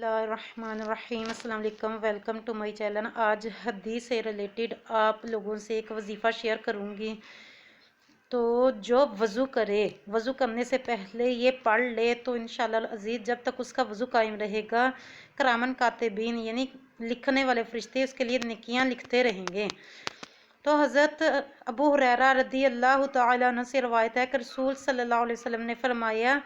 बिस्मिल्लाहिर्रहमानिर्रहीम। अस्सलाम वालेकुम, वेलकम टू माय चैनल। आज हदीस से रिलेटेड आप लोगों से एक वजीफ़ा शेयर करूंगी। तो जो वज़ू करे, वज़ू करने से पहले ये पढ़ ले तो इंशाअल्लाह अज़ीज़ जब तक उसका वज़ू कायम रहेगा, करामन कातिबीन यानी लिखने वाले फरिश्ते उसके लिए नेकियां लिखते रहेंगे। तो हज़रत अबू हुरैरा रदी अल्लाह तआला अन्हु से रवायत है कि रसूल सल्लल्लाहु अलैहि वसल्लम ने फरमाया,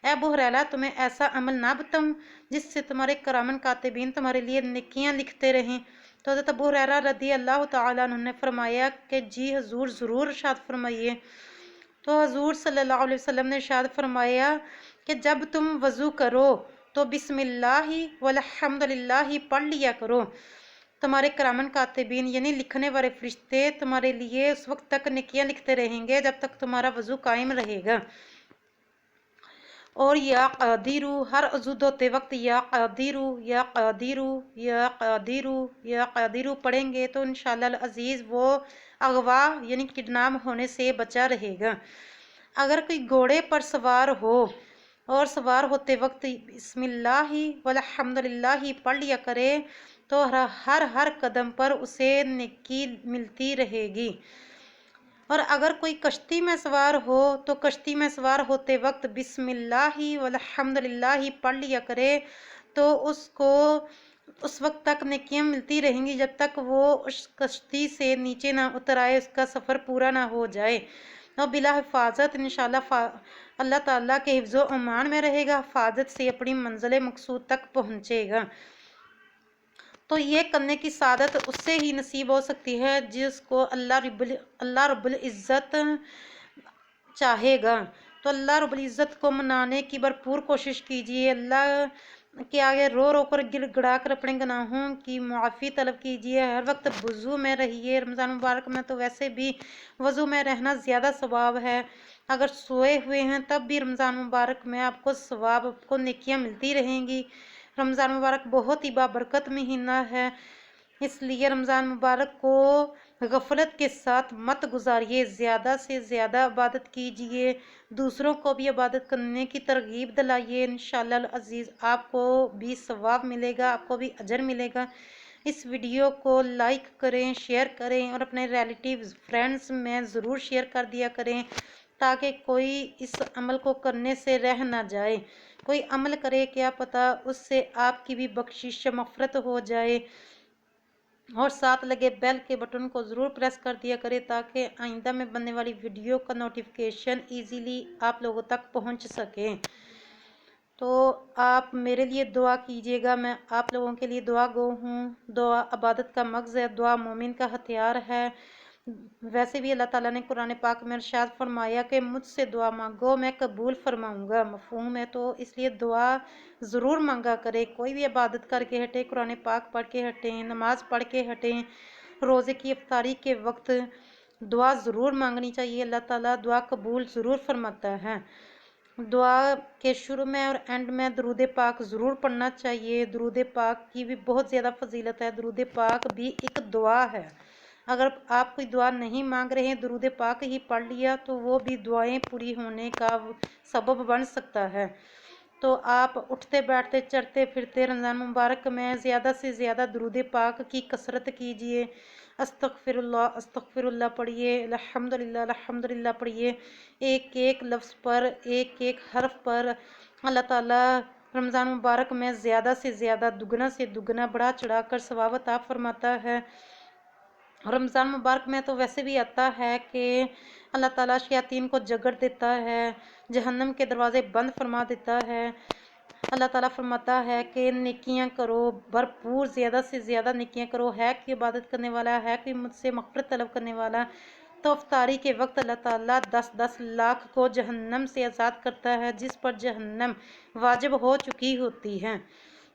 ए अबू हुरैरा, तुम्हें ऐसा अमल ना बताऊं जिससे तुम्हारे करामन कातिबीन तुम्हारे लिए नेकियां लिखते रहें। तो हज़रत अबू हुरैरा रदी अल्लाह तआला अन्हु ने फरमाया कि जी हजूर, ज़रूर इरशाद फरमाइए। तो हजूर सल्लल्लाहु अलैहि वसल्लम ने इरशाद फरमाया कि जब तुम वज़ू करो तो बिस्मिल्लाहि वल्हम्दुलिल्लाहि पढ़ लिया करो। तुम्हारे करामन कातिबीन यानी लिखने वाले फरिश्ते तुम्हारे लिए उस वक्त तक नेकियां लिखते रहेंगे जब तक तुम्हारा वज़ू कायम रहेगा। और या कादिरू, हर वज़ू धोते वक्त या कादिरू या कादिरू या कादिरू या कादिरू पढ़ेंगे तो इंशाअल्लाह अज़ीज़ वो अगवा यानी किडनैप होने से बचा रहेगा। अगर कोई घोड़े पर सवार हो और सवार होते वक्त बिस्मिल्लाहि वल्हम्दुलिल्लाहि पढ़ लिया करे तो हर हर कदम पर उसे नेकी मिलती रहेगी। और अगर कोई कश्ती में सवार हो तो कश्ती में सवार होते वक्त बिस्मिल्लाहि वल्हम्दुलिल्लाहि पढ़ लिया करे तो उसको उस वक्त तक नेकियां मिलती रहेंगी जब तक वो उस कश्ती से नीचे ना उतर आए, उसका सफ़र पूरा ना हो जाए। और बिला हिफाजत इंशाअल्लाह अल्लाह ताला के हिफ्ज़ो अमान में रहेगा, हिफाजत से अपनी मंजिल मकसूद तक पहुँचेगा। तो ये करने की सादत उससे ही नसीब हो सकती है जिसको अल्लाह रब्बुल इज़्ज़त चाहेगा। तो अल्लाह रब्बुल इज़्ज़त को मनाने की भरपूर कोशिश कीजिए। अल्लाह के आगे रो रो कर गिड़गिड़ा कर अपने गुनाहों की मुआफ़ी तलब कीजिए। हर वक्त वज़ू में रहिए। रमज़ान मुबारक में तो वैसे भी वज़ू में रहना ज़्यादा सवाब है। अगर सोए हुए हैं तब भी रमज़ान मुबारक में आपको सवाब, आपको नेकियां मिलती रहेंगी। रमज़ान मुबारक बहुत ही बाबरकत महीना है, इसलिए रमज़ान मुबारक को गफलत के साथ मत गुजारिए। ज़्यादा से ज़्यादा इबादत कीजिए, दूसरों को भी इबादत करने की तरगीब दिलाइए। इंशाअल्लाह अज़ीज़ आपको भी सवाब मिलेगा, आपको भी अजर मिलेगा। इस वीडियो को लाइक करें, शेयर करें और अपने रिलेटिव्स फ्रेंड्स में ज़रूर शेयर कर दिया करें ताकि कोई इस अमल को करने से रह ना जाए। कोई अमल करे, क्या पता उससे आपकी भी बख्शिश मग़फ़िरत हो जाए। और साथ लगे बेल के बटन को ज़रूर प्रेस कर दिया करें ताकि आइंदा में बनने वाली वीडियो का नोटिफिकेशन इजीली आप लोगों तक पहुंच सके। तो आप मेरे लिए दुआ कीजिएगा, मैं आप लोगों के लिए दुआ गो हूँ। दुआ इबादत का मग़ज़ है, दुआ मोमिन का हथियार है। वैसे भी अल्लाह ताला ने कुरान पाक में इरशाद फरमाया कि मुझसे दुआ मांगो मैं कबूल फरमाऊँगा। मफ़हूम है, तो इसलिए दुआ ज़रूर मांगा करें। कोई भी इबादत करके हटे, कुरान पाक पढ़ के हटें, नमाज़ पढ़ के हटें, रोज़े की इफ्तारी के वक्त दुआ ज़रूर मांगनी चाहिए। अल्लाह ताला दुआ कबूल ज़रूर फरमाता है। दुआ के शुरू में और एंड में दरूद पाक ज़रूर पढ़ना चाहिए। दरूद पाक की भी बहुत ज़्यादा फजीलत है। दरूद पाक भी एक दुआ है। अगर आप कोई दुआ नहीं मांग रहे हैं, दरूद पाक ही पढ़ लिया तो वो भी दुआएं पूरी होने का सबब बन सकता है। तो आप उठते बैठते चढ़ते फिरते रमज़ान मुबारक में ज़्यादा से ज़्यादा दरूद पाक की कसरत कीजिए। अस्तगफिरुल्लाह अस्तगफिरुल्लाह पढ़िए, अल्हम्दुलिल्लाह अल्हम्दुलिल्लाह पढ़िए। एक एक लफ्ज़ पर, एक एक हर्फ पर अल्लाह ताला रमज़ान मुबारक में ज़्यादा से ज़्यादा, दुगना से दुगना बढ़ा चढ़ा कर सवाब अता फरमाता है। रमज़ान मुबारक में तो वैसे भी आता है कि अल्लाह ताला शयातीन को जगड़ देता है, जहन्नम के दरवाज़े बंद फरमा देता है। अल्लाह ताला फरमाता है कि नेकियां करो, भरपूर ज़्यादा से ज़्यादा नेकियां करो। है कि इबादत करने वाला है, कि मुझसे मग़फ़िरत तलब करने वाला। तो इफ्तारी के वक्त अल्लाह ताला 10-10 लाख को जहन्नम से आज़ाद करता है जिस पर जहन्नम वाजिब हो चुकी होती है।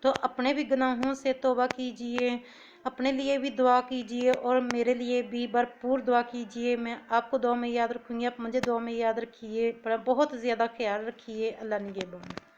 तो अपने भी गुनाहों से तौबा कीजिए, अपने लिए भी दुआ कीजिए और मेरे लिए भी भरपूर दुआ कीजिए। मैं आपको दुआ में याद रखूँगी, आप मुझे दुआ में याद रखिए। बहुत ज़्यादा ख्याल रखिए। अल्लाह निगहबान।